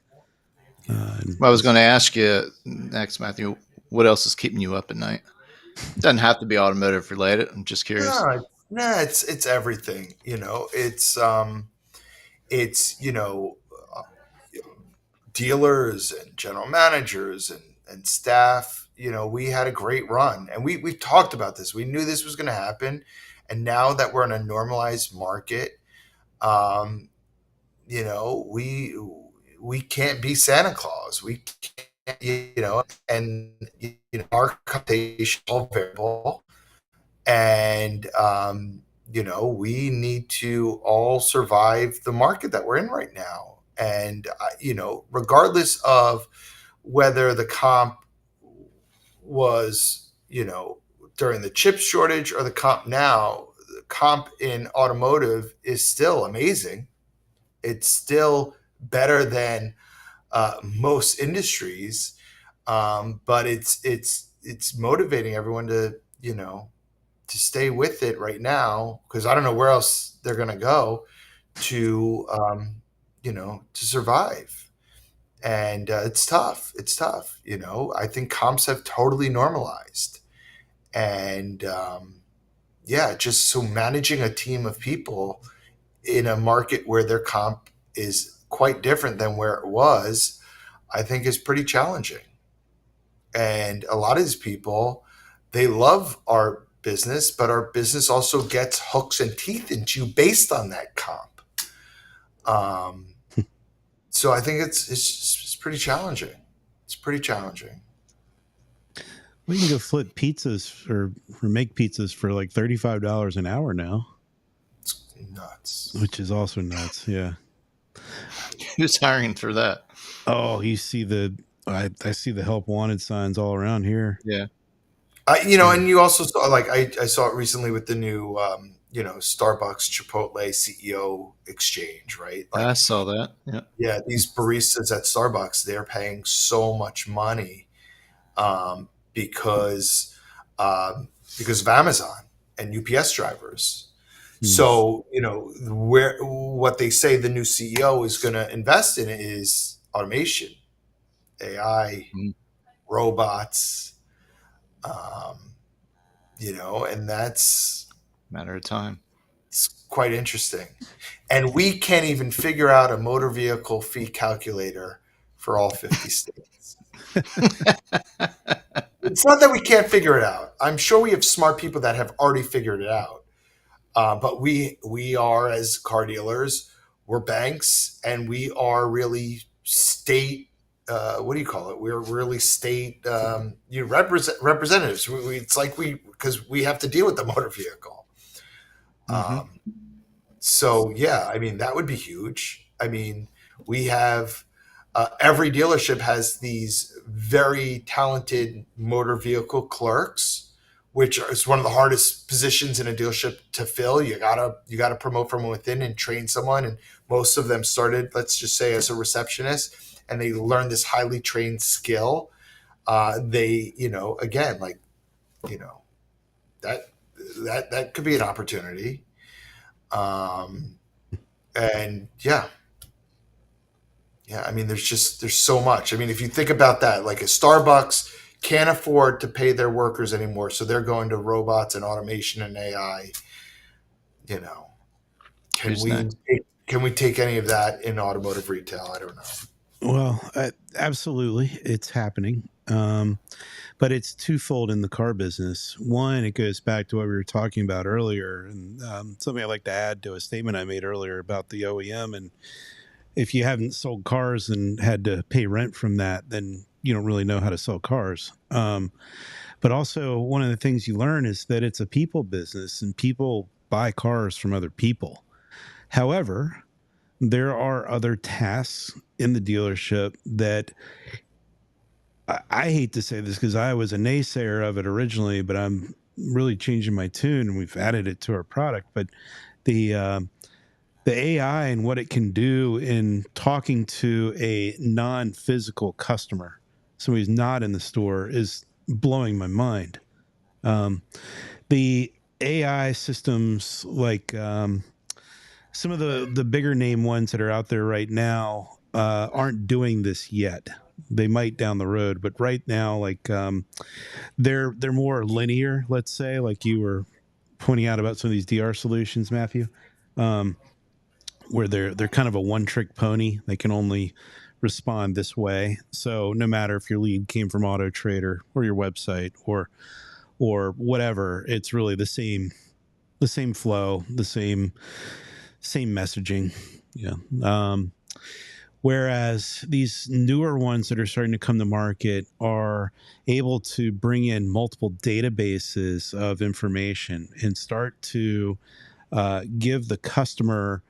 Well, I was going to ask you next, Matthew, what else is keeping you up at night? It doesn't have to be automotive related. I'm just curious. No, it's everything. It's dealers and general managers and staff. We had a great run, and we talked about this. We knew this was going to happen, and now that we're in a normalized market, um, we can't be Santa Claus. We can't, and our compensation is all variable, and we need to all survive the market that we're in right now. And regardless of whether the comp was during the chip shortage or the comp now, the comp in automotive is still amazing. It's still better than most industries, but it's motivating everyone to to stay with it right now, because I don't know where else they're going to go to to survive. And it's tough. It's tough. I think comps have totally normalized, and just so managing a team of people in a market where their comp is quite different than where it was, I think is pretty challenging. And a lot of these people, they love our business, but our business also gets hooks and teeth into you based on that comp. So I think it's pretty challenging. It's pretty challenging. We can go flip pizzas or make pizzas for like $35 an hour now. It's nuts. Which is also nuts. Yeah. Who's hiring for that? Oh, you see I see the help wanted signs all around here. Yeah. And you also saw, like, I saw it recently with the new, Starbucks Chipotle CEO exchange, right? Like, I saw that. Yeah. Yeah, these baristas at Starbucks, they're paying so much money because of Amazon and UPS drivers. So, what they say the new CEO is going to invest in is automation, AI, robots, and that's matter of time. It's quite interesting. And we can't even figure out a motor vehicle fee calculator for all 50 states. It's not that we can't figure it out. I'm sure we have smart people that have already figured it out. But we are, as car dealers, we're banks, and we are really state. What do you call it? We're really state representatives. It's like because we have to deal with the motor vehicle. So yeah, I mean, that would be huge. I mean, we have every dealership has these very talented motor vehicle clerks, which is one of the hardest positions in a dealership to fill. You gotta promote from within and train someone. And most of them started, let's just say, as a receptionist, and they learn this highly trained skill. They, again, like, that could be an opportunity. And yeah, I mean, there's so much. I mean, if you think about that, like a Starbucks can't afford to pay their workers anymore, so they're going to robots and automation and AI. Can we take any of that in automotive retail? I don't know. Well, absolutely, it's happening. But it's twofold in the car business. One, it goes back to what we were talking about earlier, and something I'd like to add to a statement I made earlier about the OEM. And if you haven't sold cars and had to pay rent from that, then you don't really know how to sell cars. But also, one of the things you learn is that it's a people business, and people buy cars from other people. However, there are other tasks in the dealership that I hate to say this because I was a naysayer of it originally, but I'm really changing my tune, and we've added it to our product. But the AI and what it can do in talking to a non-physical customer, somebody who's not in the store, is blowing my mind. The AI systems, like some of the bigger name ones that are out there right now, aren't doing this yet. They might down the road, but right now, like they're more linear. Let's say, like you were pointing out about some of these DR solutions, Matthew, where they're kind of a one-trick pony. They can only respond this way. So no matter if your lead came from Auto Trader or your website or whatever, it's really the same flow, the same messaging. Yeah. Whereas these newer ones that are starting to come to market are able to bring in multiple databases of information and start to give the customer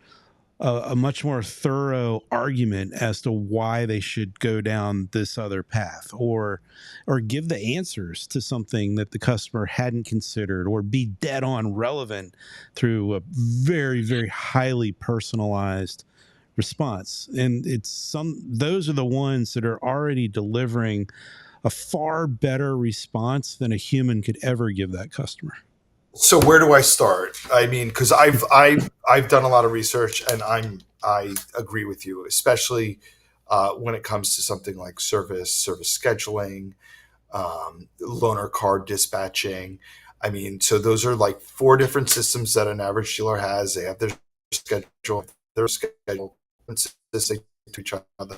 a much more thorough argument as to why they should go down this other path, or give the answers to something that the customer hadn't considered, or be dead on relevant through a very, very highly personalized response. And those are the ones that are already delivering a far better response than a human could ever give that customer. So where do I start? I mean, because I've done a lot of research, and I agree with you, especially when it comes to something like service scheduling, loaner car dispatching. I mean, so those are like 4 different systems that an average dealer has. They have their schedule consistent to each other.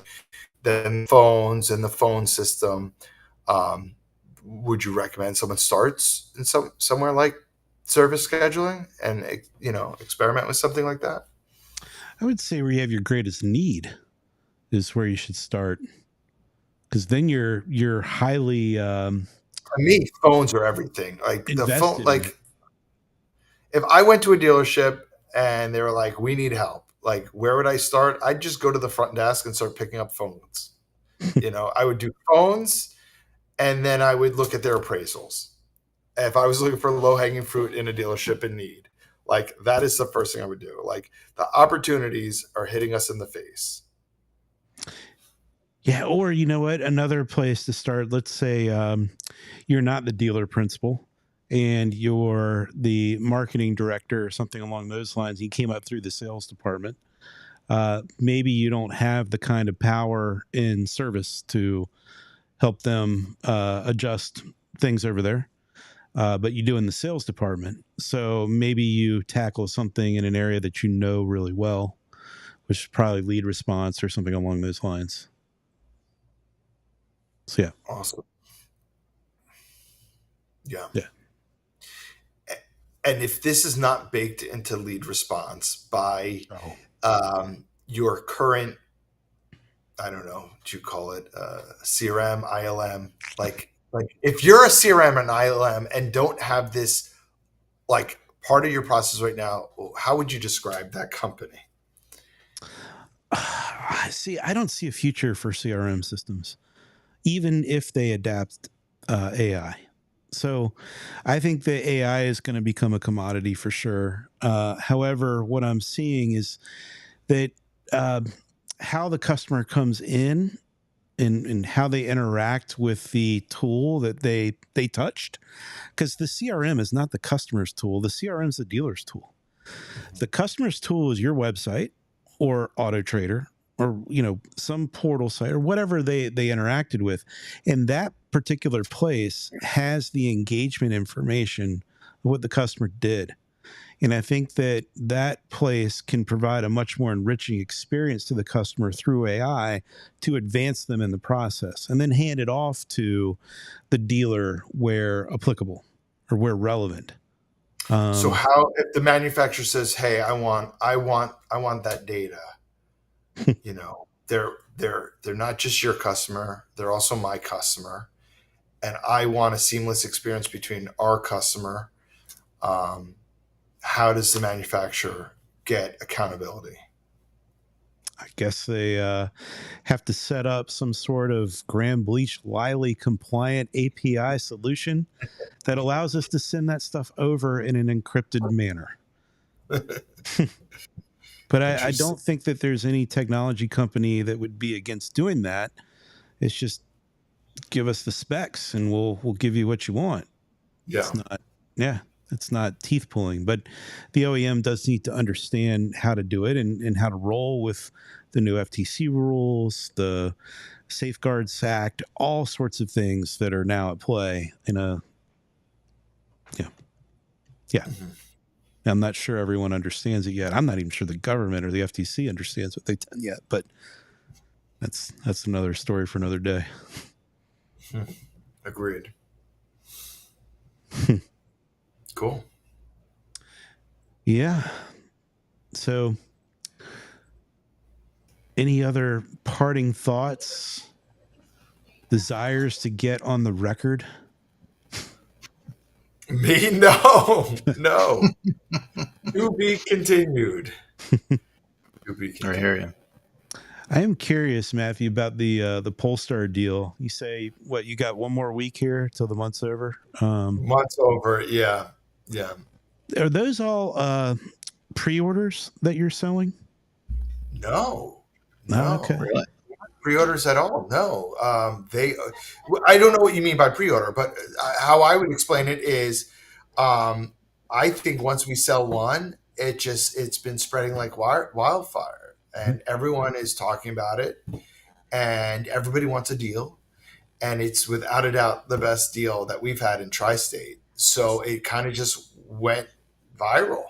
Then phones and the phone system. Would you recommend someone starts in somewhere like service scheduling and experiment with something like that? I would say where you have your greatest need is where you should start, because then you're highly for me, phones are everything. Like the phone, invested in like it. if I went to a dealership and they were like, we need help, like where would I start? I'd just go to the front desk and start picking up phones. I would do phones, and then I would look at their appraisals. If I was looking for low-hanging fruit in a dealership in need, like that is the first thing I would do. Like the opportunities are hitting us in the face. Yeah, or you know what? Another place to start, let's say you're not the dealer principal and you're the marketing director or something along those lines. You came up through the sales department. Maybe you don't have the kind of power in service to help them adjust things over there. But you do in the sales department. So maybe you tackle something in an area that you know really well, which is probably lead response or something along those lines. So yeah. Awesome. Yeah. Yeah. And if this is not baked into lead response by your current, I don't know what you call it, CRM, ILM, like if you're a CRM and ILM and don't have this like part of your process right now, how would you describe that company? I don't see a future for CRM systems, even if they adapt AI. So I think that AI is going to become a commodity for sure. However, what I'm seeing is that how the customer comes in and how they interact with the tool that they touched, because the CRM is not the customer's tool. The CRM is the dealer's tool. The customer's tool is your website or Auto Trader or some portal site or whatever they interacted with, and that particular place has the engagement information of what the customer did. And I think that place can provide a much more enriching experience to the customer through AI to advance them in the process, and then hand it off to the dealer where applicable or where relevant. So how, if the manufacturer says, "Hey, I want that data," they're not just your customer; they're also my customer, and I want a seamless experience between our customer. How does the manufacturer get accountability? I guess they have to set up some sort of Graham-Bleach-Liley compliant API solution that allows us to send that stuff over in an encrypted manner. But I don't think that there's any technology company that would be against doing that. It's just give us the specs and we'll give you what you want. Yeah. It's not teeth pulling, but the OEM does need to understand how to do it and how to roll with the new FTC rules, the Safeguards Act, all sorts of things that are now at play in a, yeah. Mhm. I'm not sure everyone understands it yet. I'm not even sure the government or the FTC understands what they've done yet, but that's another story for another day. Agreed. Cool. Yeah. So, any other parting thoughts, desires to get on the record? Me? No. To be continued. To be I continued. hear you. I am curious, Matthew, about the Polestar deal. You say what? You got one more week here till the month's over. Month's over. Yeah. Are those all pre-orders that you're selling? No. Oh, okay. Really? Pre-orders at all? No. I don't know what you mean by pre-order, but how I would explain it is, I think once we sell one, it's been spreading like wildfire, and everyone is talking about it, and everybody wants a deal, and it's without a doubt the best deal that we've had in Tri-State. So it kind of just went viral,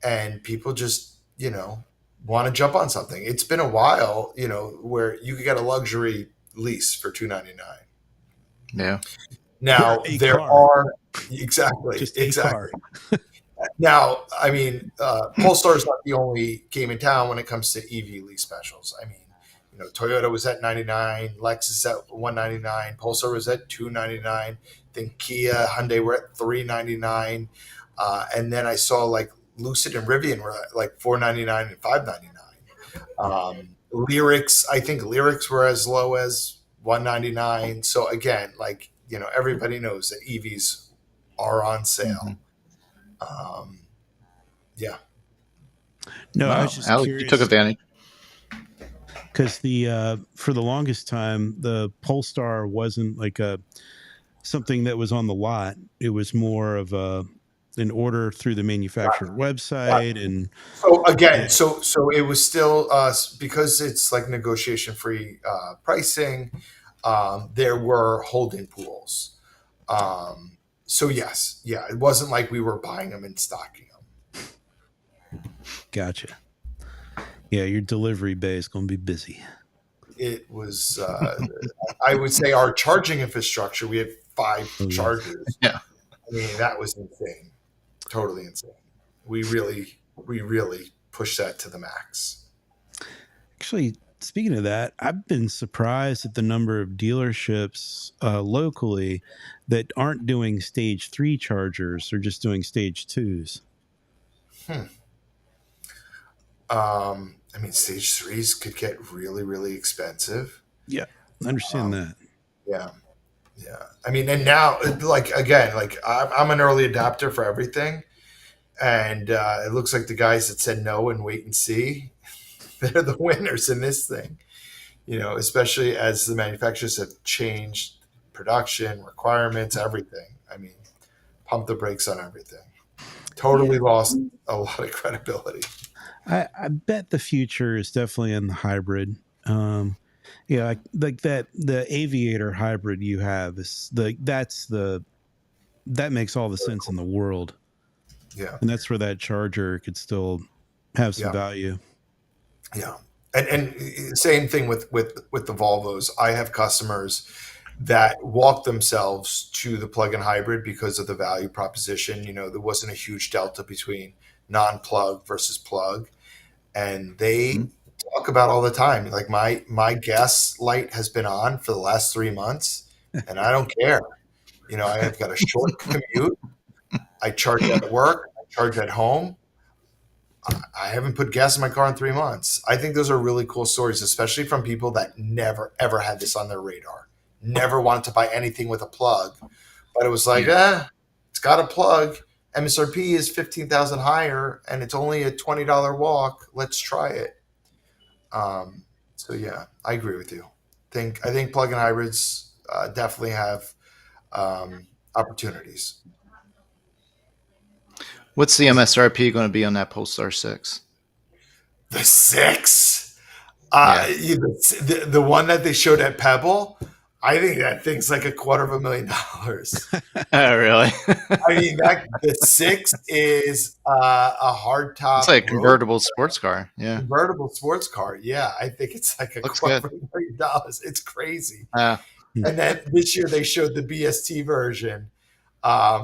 and people just want to jump on something. It's been a while, where you could get a luxury lease for $299. Yeah. Now A there car. are exactly. Car. Now, I mean, Polestar is not the only game in town when it comes to EV lease specials. I mean, Toyota was at $99, Lexus at $199, Polestar was at $299. Then Kia, Hyundai were at $399, and then I saw like Lucid and Rivian were at like $499 and $599. Lyrics, I think Lyrics were as low as $199. So again, like everybody knows that EVs are on sale. Yeah. No, I Wow. was just Alex, curious. you took advantage. Because for the longest time, the Polestar wasn't like something that was on the lot. It was more of an order through the manufacturer website, and so again, so it was still because it's like negotiation free pricing. There were holding pools. So yes, it wasn't like we were buying them and stocking them. Gotcha. Yeah, your delivery bay is going to be busy. It was, I would say, our charging infrastructure. We had 5 chargers. Yeah. I mean, that was insane, totally insane. We really pushed that to the max. Actually, speaking of that, I've been surprised at the number of dealerships locally that aren't doing stage 3 chargers; they're just doing stage 2s. I mean, stage 3s could get really, really expensive. Yeah, I understand that. Yeah. I mean, and now, like again, like I'm an early adopter for everything, and it looks like the guys that said no and wait and see, they're the winners in this thing. Especially as the manufacturers have changed production requirements, everything. I mean, pump the brakes on everything. Totally lost a lot of credibility. I bet the future is definitely in the hybrid. Like that the Aviator hybrid you have is that makes all the sense in the world. Yeah, and that's where that charger could still have some value. Yeah, and same thing with the Volvos. I have customers that walk themselves to the plug-in hybrid because of the value proposition. There wasn't a huge delta between non-plug versus plug, and they talk about all the time, like my gas light has been on for the last 3 months, and I don't care. I have got a short commute. I charge at work. I charge at home. I haven't put gas in my car in 3 months. I think those are really cool stories, especially from people that never, ever had this on their radar. Never wanted to buy anything with a plug. But it was like, it's got a plug. MSRP is $15,000 higher, and it's only a $20 walk. Let's try it. So yeah, I agree with you. I think plug-in hybrids definitely have opportunities. What's the MSRP going to be on that Polestar 6? The 6. Yeah. The one that they showed at Pebble, I think that thing's like $250,000. Oh, really? I mean, the 6 is a hardtop It's like a road convertible sports car. Yeah. convertible sports car. Yeah, I think it's like Looks good. $250,000. It's crazy. Uh, And then this year they showed the BST version,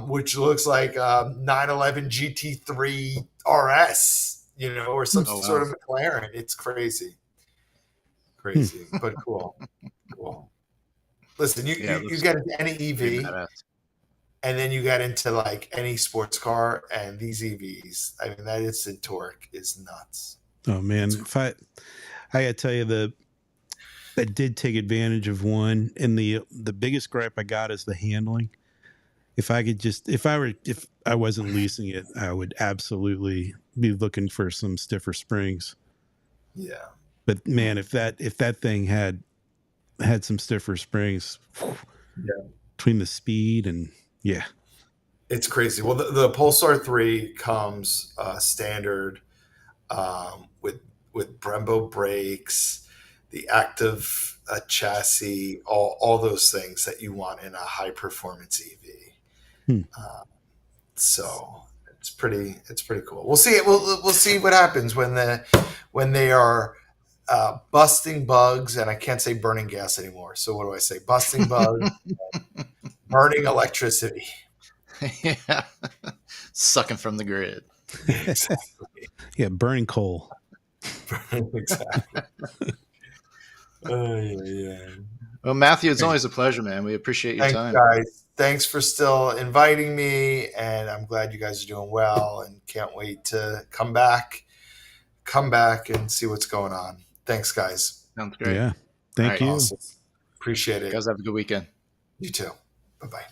which looks like 911 GT3 RS, or some Oh, wow. sort of McLaren. It's crazy, but cool. Listen, you get into any EV, and then you get into like any sports car, and these EVs, I mean, that instant torque is nuts. Oh man, if I gotta tell you, I did take advantage of one, and the biggest gripe I got is the handling. If I wasn't leasing it, I would absolutely be looking for some stiffer springs. Yeah. But man, if that thing had some stiffer springs, between the speed and it's crazy. Well, the Pulsar 3 comes standard with Brembo brakes, the active chassis, all those things that you want in a high performance EV. So it's pretty cool. We'll see it. We'll see what happens when they are busting bugs, and I can't say burning gas anymore. So what do I say? Busting bugs, burning electricity. Yeah. Sucking from the grid. Exactly. Yeah, burning coal. Exactly. Yeah. Well, Matthew, it's always a pleasure, man. We appreciate your time. Guys. Thanks for still inviting me, and I'm glad you guys are doing well, and can't wait to come back and see what's going on. Thanks, guys. Sounds great. Yeah. Thank you. Awesome. Appreciate it. You guys have a good weekend. You too. Bye-bye.